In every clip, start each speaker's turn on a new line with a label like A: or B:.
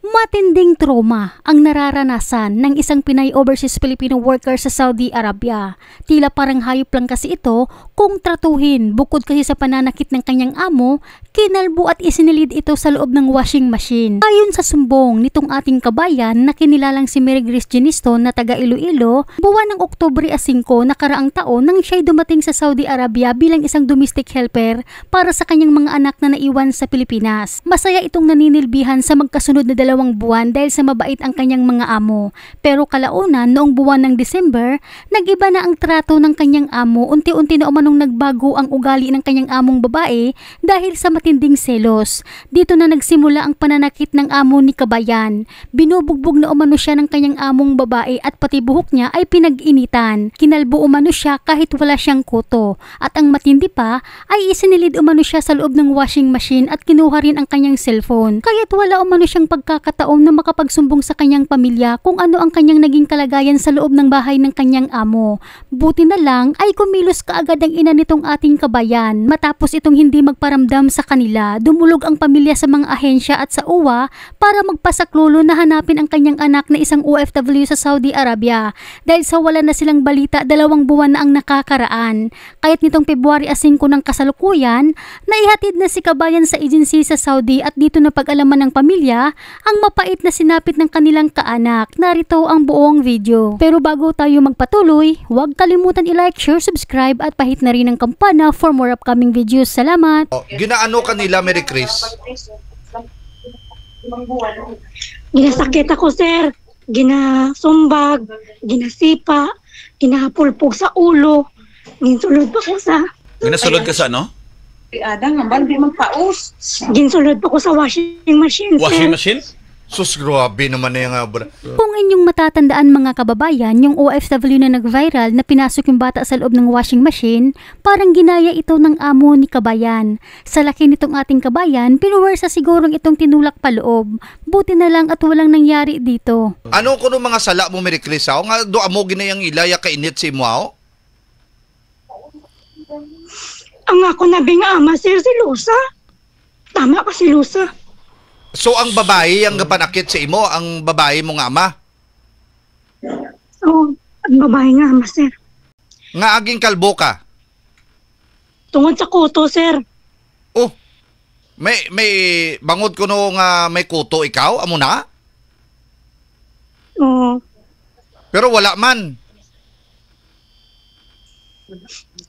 A: Matinding trauma ang nararanasan ng isang Pinay overseas Filipino worker sa Saudi Arabia. Tila parang hayop lang kasi ito kung tratuhin. Bukod kasi sa pananakit ng kanyang amo, kinalbo at isinilid ito sa loob ng washing machine. Ayon sa sumbong nitong ating kabayan na kinilalang si Mary Grace Ginisto na taga Iloilo, buwan ng Oktubre 5 nakaraang taon nang siya'y dumating sa Saudi Arabia bilang isang domestic helper para sa kanyang mga anak na naiwan sa Pilipinas. Masaya itong naninilbihan sa magkasunod na 2 buwan dahil sa mabait ang kanyang mga amo. Pero kalaunan noong buwan ng December, nag-iba na ang trato ng kanyang amo. Unti-unti na umanong nagbago ang ugali ng kanyang among babae dahil sa matinding selos. Dito na nagsimula ang pananakit ng amo ni kabayan. Binubugbog na umano siya ng kanyang among babae at pati buhok niya ay pinag-initan. Kinalbo umano siya kahit wala siyang kuto. At ang matindi pa ay isinilid umano siya sa loob ng washing machine at kinuha rin ang kanyang cellphone. Kaya't wala umano siyang pagkakataon na makapagsumbong sa kanyang pamilya kung ano ang kanyang naging kalagayan sa loob ng bahay ng kanyang amo. Buti na lang ay kumilos kaagad ang ina nitong ating kabayan. Matapos itong hindi magparamdam sa kanila, dumulog ang pamilya sa mga ahensya at sa UWA para magpasaklolo na hanapin ang kanyang anak na isang OFW sa Saudi Arabia. Dahil sa wala na silang balita, 2 buwan na ang nakakaraan. Kaya't nitong February 5 ng kasalukuyan, naihatid na si kabayan sa agency sa Saudi at dito na pag-alaman ng pamilya ang mapait na sinapit ng kanilang kaanak. Narito ang buong video. Pero bago tayo magpatuloy, huwag kalimutan i-like, share, subscribe at pahit na rin ang kampana for more upcoming videos. Salamat!
B: Ginaano kanila, Mary Chris?
C: Ginasakit ako, sir. Ginasumbag, ginasipa, ginapulpog sa ulo. Ginsulod pa ko sa...
D: Ginasulod ka sa ano?
E: Adang, ang di magpaus.
C: Ginsulod pa ko sa washing machine,
D: Washing
C: sir.
D: machine?
B: Sus, grabe naman na yung
A: Kung inyong matatandaan mga kababayan, yung OFW na nag-viral na pinasok yung bata sa loob ng washing machine, parang ginaya ito ng amo ni kabayan. Sa laki nitong ating kabayan, pinuwersa sigurong itong tinulak pa loob. Buti na lang at walang nangyari dito.
B: Ano ko mga sala mo, Mary Chris? Ako nga, do amo ginayang ilaya kainit si mo, ako?
C: Ang ako nabing ama, sir, si Lusa. Tama ka si Lusa.
B: So, ang babae, ang panakit sa imo, ang babae mong ama?
C: Oo, ang babae nga ama, sir.
B: Nga aging kalbo ka?
C: Tungod sa kuto, sir.
B: Oh, may bangod ko no nga may kuto ikaw, amo na?
C: Oo.
B: Pero wala man.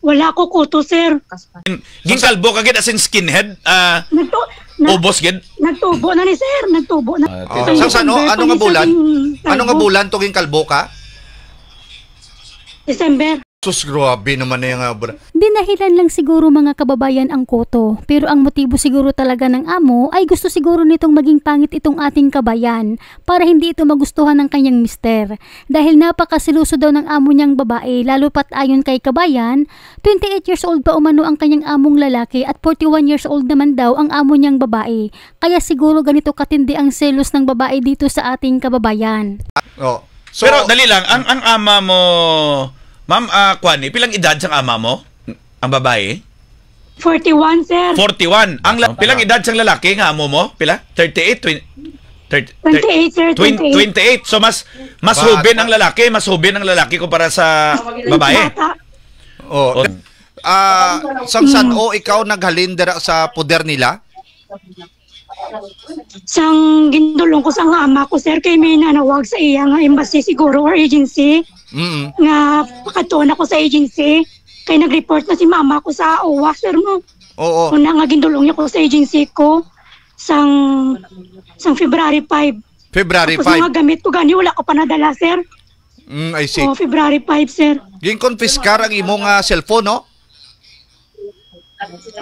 C: Wala ko kuto, sir.
D: Ginkalbo ka gid as in skinhead? Ubos gid?
C: Nagtubo na ni sir. Nagtubo na.
B: Sa ano nga bulan? Ano nga bulan to ginkalbo ka?
C: December.
B: Sus, grabe naman na yung
A: Dinahilan lang siguro mga kababayan ang kuto, pero ang motibo siguro talaga ng amo ay gusto siguro nitong maging pangit itong ating kabayan para hindi ito magustuhan ng kanyang mister. Dahil napakasiluso daw ng amo niyang babae, lalo pat ayon kay kabayan, 28 years old pa umano ang kanyang among lalaki at 41 years old naman daw ang amo niyang babae. Kaya siguro ganito katindi ang selos ng babae dito sa ating kababayan.
B: Oh. So,
D: pero dali lang, ang ama mo... Ma'am, Kwani, pilang edad sang ama mo? Ang babae?
C: 41, sir.
D: 41. Pilang edad sang lalaki nga amo mo? Pila? 38?
C: 28, sir.
D: 28. So mas hubin ang lalaki, kumpara sa babae.
B: Oh. Sang o ikaw naghalin dira sa poder nila?
C: Sang gindulong ko sa ama ko, sir, kay may nanawag sa iya nga embassy siguro or agency. Nga pakatuon ako sa agency. Kay nag-report na si mama ko sa OWA, sir mo.
B: Oo.
C: Una nga gindulong niya ko sa agency ko sang February 5.
B: February 5?
C: Tapos mga gamit ko gani, wala ko pa nadala, sir.
B: I see.
C: February 5, sir.
B: Gin-confiscar ang imong cellphone, no?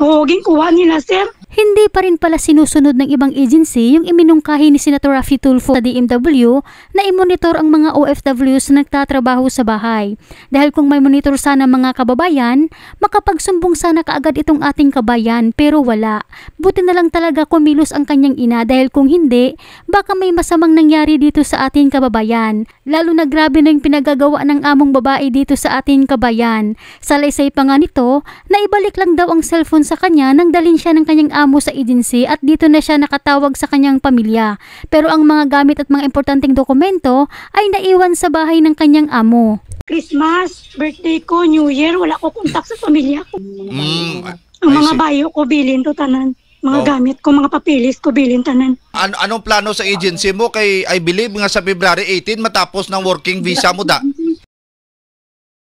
C: Oo, ginkuha nila, sir.
A: Hindi pa rin pala sinusunod ng ibang agency yung iminungkahi ni Senator Raffy Tulfo sa DMW na i-monitor ang mga OFWs na nagtatrabaho sa bahay. Dahil kung may monitor sana mga kababayan, makapagsumbong sana kaagad itong ating kabayan pero wala. Buti na lang talaga kumilos ang kanyang ina dahil kung hindi, baka may masamang nangyari dito sa ating kababayan. Lalo na grabe na yung pinagagawa ng among babae dito sa ating kabayan. Salaysay pa nga nito na ibalik lang daw ang cellphone sa kanya nang dalhin siya ng kanyang amo sa agency at dito na siya nakatawag sa kanyang pamilya. Pero ang mga gamit at mga importanteng dokumento ay naiwan sa bahay ng kanyang amo.
C: Christmas, birthday ko, New Year, wala ko kontak sa pamilya ko. Ang mga bayo ko, bilin to tanan. Mga gamit ko, mga papilis ko, bilin tanan.
B: Anong plano sa agency mo? Kay I believe nga sa February 18 matapos ng working visa mo da.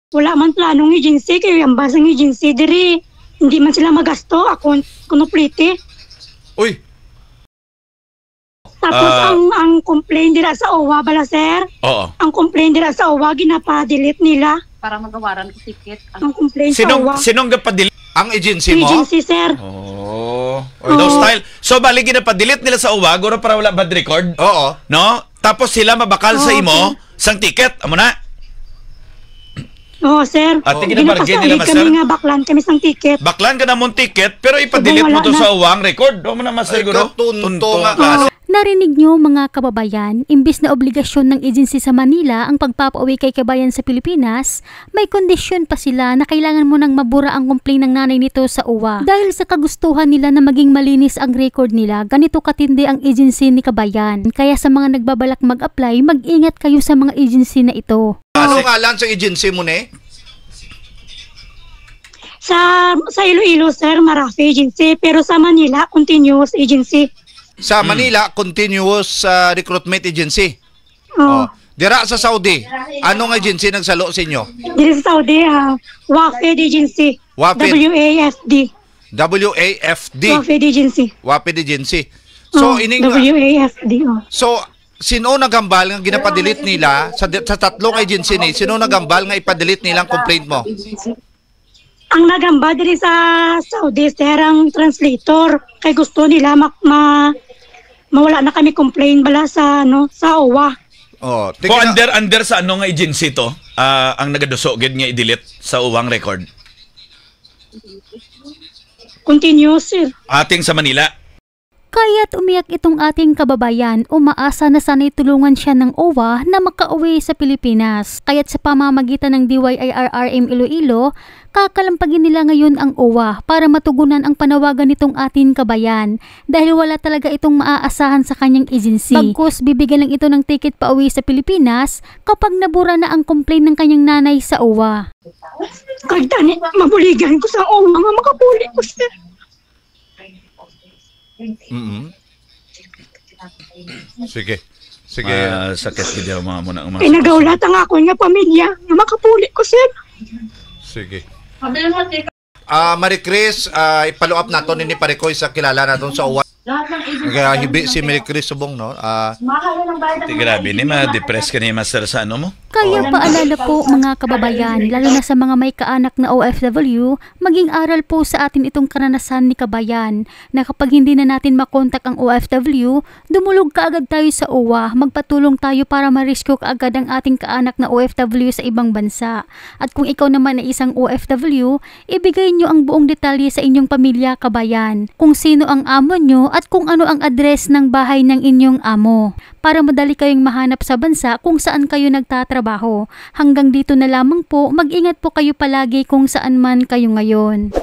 C: Wala man planong agency, kayo yung basang agency, diri. Hindi man sila magasto, ako kunuplite.
B: Uy!
C: Tapos ang complaint dira sa OWA, bala sir?
D: Oo.
C: Ang complaint dira sa OWA, ginapa-delete nila.
E: Para magawaran ko ticket.
C: Ang complaint sa OWA.
D: Sinong gapadili?
B: Ang agency mo?
C: Agency, sir.
D: Oh. No style. So bali ginapadelete nila sa uwa, guro para wala bad record.
B: Oo.
D: No? Tapos sila mabakal sa imo sang ticket, amo na.
C: Oo, sir.
D: At ginabargain nila
C: Ginapasalig kami nga, baklan kami sang ticket.
D: Baklan ka na mong ticket, pero ipadelete mo to sa uwang record. Do mo na masiguro.
B: Tunto nga.
A: Narinig nyo mga kababayan, imbis na obligasyon ng agency sa Manila ang pagpapauwi kay kabayan sa Pilipinas, may kondisyon pa sila na kailangan mo nang mabura ang complaint ng nanay nito sa uwa. Dahil sa kagustuhan nila na maging malinis ang record nila, ganito katindi ang agency ni kabayan. Kaya sa mga nagbabalak mag-apply, mag-ingat kayo sa mga agency na ito.
B: Ano ngalan sa agency mo ne?
C: Sa Iloilo, sir, Marafi Agency. Pero sa Manila, Continuous Agency.
B: Sa Manila, Continuous Recruitment Agency.
C: Oh.
B: Dira sa Saudi, anong agency nagsalo sa inyo?
C: Dito sa Saudi, WAFED Agency.
B: WAFED.
C: WAFD.
B: WAFD.
C: WAFED Agency.
B: WAFED Agency. So,
C: WAFD.
B: So, sino nagambal nga ginapadelete nila sa tatlong agency ni? Sino nagambal nga ipadelete nilang complaint mo?
C: Ang nagamba diri sa Saudi, sir, ang translator. Kay gusto nila mawala na kami complaint bala sa sa OWA.
B: Oh,
D: Kung under sa ano nga agency to, ang nagadusogid nga i-delete sa uwang record.
C: Continuous, sir.
D: Ating sa Manila.
A: Kaya't umiyak itong ating kababayan, umaasa na sana'y tulungan siya ng OWA na makauwi sa Pilipinas. Kaya't sa pamamagitan ng DYIRRM Iloilo, kakalampagin nila ngayon ang OWA para matugunan ang panawagan nitong ating kabayan dahil wala talaga itong maaasahan sa kanyang agency. Bagkus bibigyan lang ito ng ticket pauwi sa Pilipinas kapag nabura na ang complaint ng kanyang nanay sa OWA.
C: Kahit tani, mabuligan ko sa OWA nga makapuli ko, sir.
B: Sige. Sige.
D: Sakit video mga muna ang
C: Ay nagaulat ang ako nga pamilya nga makapuli ko, sir.
B: Sige. Marie Chris, i-follow up nato ni Parekoy sa kilala naton sa uwan. Kaya hibi si Marie Chris subong no.
D: Grabe ni ma-depress ka ni master sa ano mo.
A: Kaya paalala po mga kababayan, lalo na sa mga may kaanak na OFW, maging aral po sa atin itong karanasan ni kabayan na kapag hindi na natin makontak ang OFW, dumulog kaagad tayo sa OWA, magpatulong tayo para ma-rescue kaagad ang ating kaanak na OFW sa ibang bansa. At kung ikaw naman ay isang OFW, ibigay nyo ang buong detalye sa inyong pamilya kabayan, kung sino ang amo nyo at kung ano ang address ng bahay ng inyong amo para madali kayong mahanap sa bansa kung saan kayo nagtatrabaho. Hanggang dito na lamang po, mag-ingat po kayo palagi kung saan man kayo ngayon.